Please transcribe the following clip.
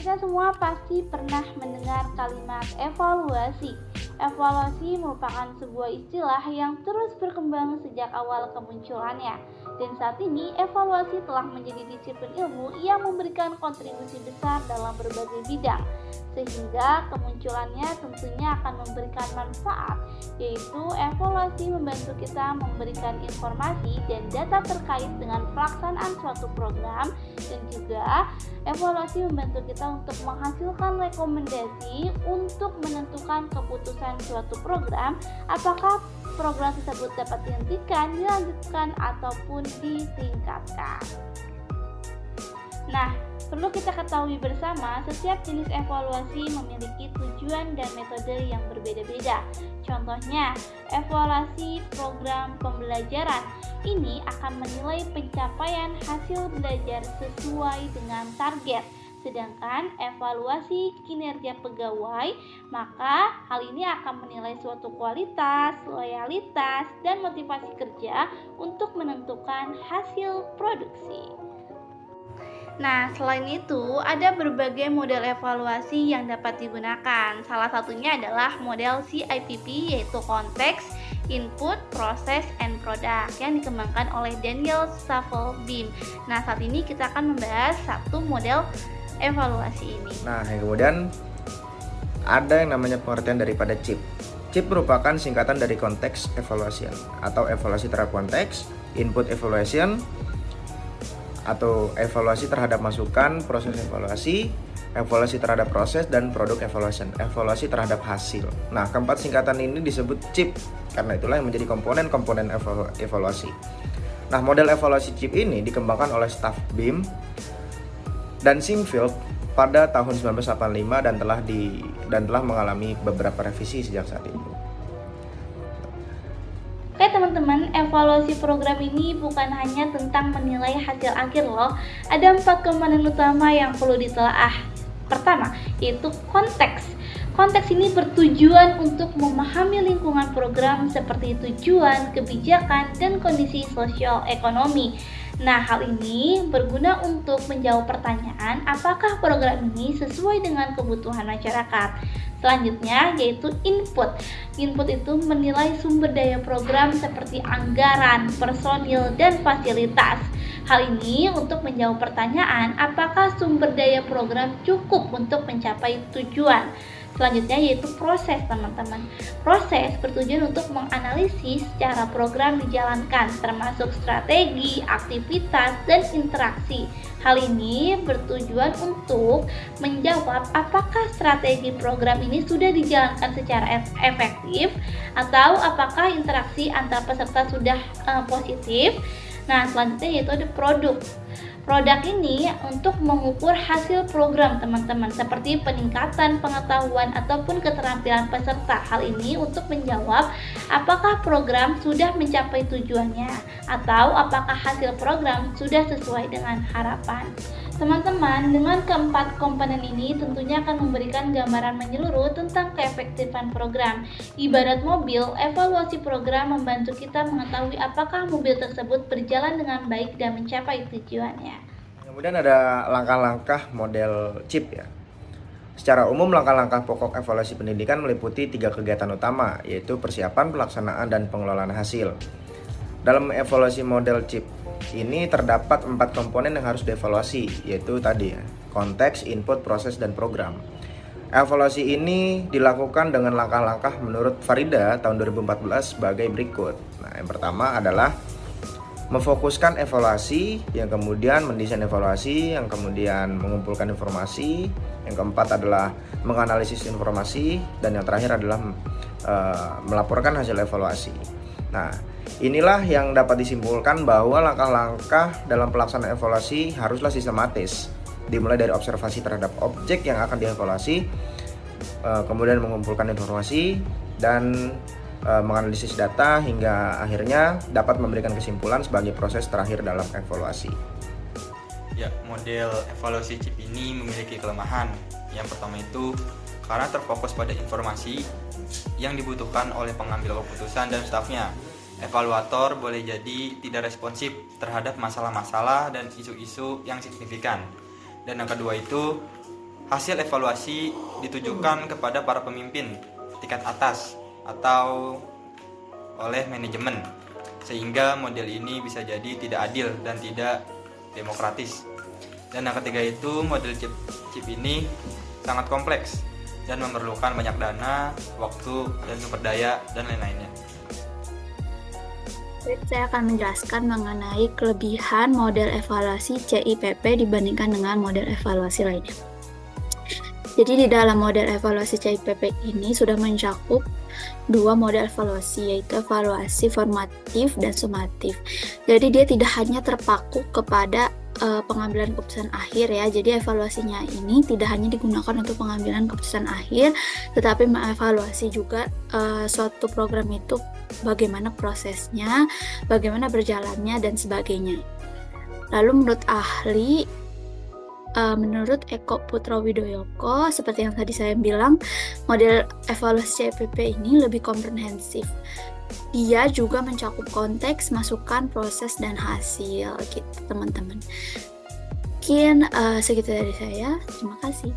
Kita semua pasti pernah mendengar kalimat evaluasi. Evaluasi merupakan sebuah istilah yang terus berkembang sejak awal kemunculannya. Dan saat ini, evaluasi telah menjadi disiplin ilmu yang memberikan kontribusi besar dalam berbagai bidang. Sehingga kemunculannya tentunya akan memberikan manfaat, yaitu evaluasi membantu kita memberikan informasi dan data terkait dengan pelaksanaan suatu program, dan juga evaluasi membantu kita untuk menghasilkan rekomendasi untuk menentukan keputusan suatu program, apakah program tersebut dapat dihentikan, dilanjutkan, ataupun ditingkatkan. Nah, perlu kita ketahui bersama, setiap jenis evaluasi memiliki tujuan dan metode yang berbeda-beda. Contohnya, evaluasi program pembelajaran ini akan menilai pencapaian hasil belajar sesuai dengan target. Sedangkan evaluasi kinerja pegawai, maka hal ini akan menilai suatu kualitas, loyalitas, dan motivasi kerja untuk menentukan hasil produksi. Nah, selain itu, ada berbagai model evaluasi yang dapat digunakan. Salah satunya adalah model CIPP, yaitu Context, Input, Process, and Product, yang dikembangkan oleh Daniel Savelbeem. Nah, saat ini kita akan membahas satu model evaluasi ini. Nah, yang kemudian ada yang namanya pengertian daripada CIP. CIP merupakan singkatan dari Context Evaluation atau evaluasi terhadap konteks, Input Evaluation atau evaluasi terhadap masukan, proses evaluasi, evaluasi terhadap proses, dan produk evaluation, evaluasi terhadap hasil. Nah, keempat singkatan ini disebut CIP, karena itulah yang menjadi komponen-komponen evaluasi. Nah, model evaluasi CIP ini dikembangkan oleh staf BIM dan Sinfield pada tahun 1985 dan telah mengalami beberapa revisi sejak saat itu. Oke teman-teman, evaluasi program ini bukan hanya tentang menilai hasil akhir loh. Ada 4 komponen utama yang perlu ditelaah. Pertama, yaitu konteks. Konteks ini bertujuan untuk memahami lingkungan program seperti tujuan, kebijakan, dan kondisi sosial ekonomi. Nah, hal ini berguna untuk menjawab pertanyaan apakah program ini sesuai dengan kebutuhan masyarakat. Selanjutnya yaitu input. Input itu menilai sumber daya program seperti anggaran, personil, dan fasilitas. Hal ini untuk menjawab pertanyaan apakah sumber daya program cukup untuk mencapai tujuan. Selanjutnya yaitu proses, teman-teman. Proses bertujuan untuk menganalisis cara program dijalankan, termasuk strategi, aktivitas, dan interaksi. Hal ini bertujuan untuk menjawab apakah strategi program ini sudah dijalankan secara efektif atau apakah interaksi antar peserta sudah positif. Nah, selanjutnya yaitu ada produk. Produk ini untuk mengukur hasil program teman-teman, seperti peningkatan pengetahuan ataupun keterampilan peserta. Hal ini untuk menjawab apakah program sudah mencapai tujuannya atau apakah hasil program sudah sesuai dengan harapan. Teman-teman, dengan keempat komponen ini tentunya akan memberikan gambaran menyeluruh tentang keefektifan program. Ibarat mobil, evaluasi program membantu kita mengetahui apakah mobil tersebut berjalan dengan baik dan mencapai tujuannya. Kemudian ada langkah-langkah model CIP ya. Secara umum, langkah-langkah pokok evaluasi pendidikan meliputi 3 kegiatan utama, yaitu persiapan, pelaksanaan, dan pengelolaan hasil. Dalam evaluasi model CIP ini terdapat 4 komponen yang harus dievaluasi, yaitu tadi ya, konteks, input, proses, dan program. Evaluasi ini dilakukan dengan langkah-langkah menurut Farida tahun 2014 sebagai berikut. Nah, yang pertama adalah memfokuskan evaluasi, yang kemudian mendesain evaluasi, yang kemudian mengumpulkan informasi, yang keempat adalah menganalisis informasi, dan yang terakhir adalah melaporkan hasil evaluasi. Nah, inilah yang dapat disimpulkan bahwa langkah-langkah dalam pelaksanaan evaluasi haruslah sistematis, dimulai dari observasi terhadap objek yang akan dievaluasi, kemudian mengumpulkan informasi dan menganalisis data hingga akhirnya dapat memberikan kesimpulan sebagai proses terakhir dalam evaluasi. Ya, model evaluasi CIP ini memiliki kelemahan. Yang pertama itu karena terfokus pada informasi yang dibutuhkan oleh pengambil keputusan dan stafnya. Evaluator boleh jadi tidak responsif terhadap masalah-masalah dan isu-isu yang signifikan. Dan yang kedua itu hasil evaluasi ditujukan kepada para pemimpin tingkat atas atau oleh manajemen, sehingga model ini bisa jadi tidak adil dan tidak demokratis. Dan yang ketiga itu model chip ini sangat kompleks dan memerlukan banyak dana, waktu, dan sumber daya, dan lain-lainnya. Baik, saya akan menjelaskan mengenai kelebihan model evaluasi CIPP dibandingkan dengan model evaluasi lainnya. Jadi di dalam model evaluasi CIPP ini sudah mencakup dua model evaluasi, yaitu evaluasi formatif dan sumatif. Jadi dia tidak hanya terpaku kepada pengambilan keputusan akhir ya. Jadi evaluasinya ini tidak hanya digunakan untuk pengambilan keputusan akhir, tetapi mengevaluasi juga suatu program itu bagaimana prosesnya, bagaimana berjalannya dan sebagainya. Lalu menurut Eko Putro-Widoyoko, seperti yang tadi saya bilang, model evaluasi CIPP ini lebih komprehensif. Dia juga mencakup konteks, masukan, proses, dan hasil gitu teman-teman. Mungkin segitu dari saya. Terima kasih.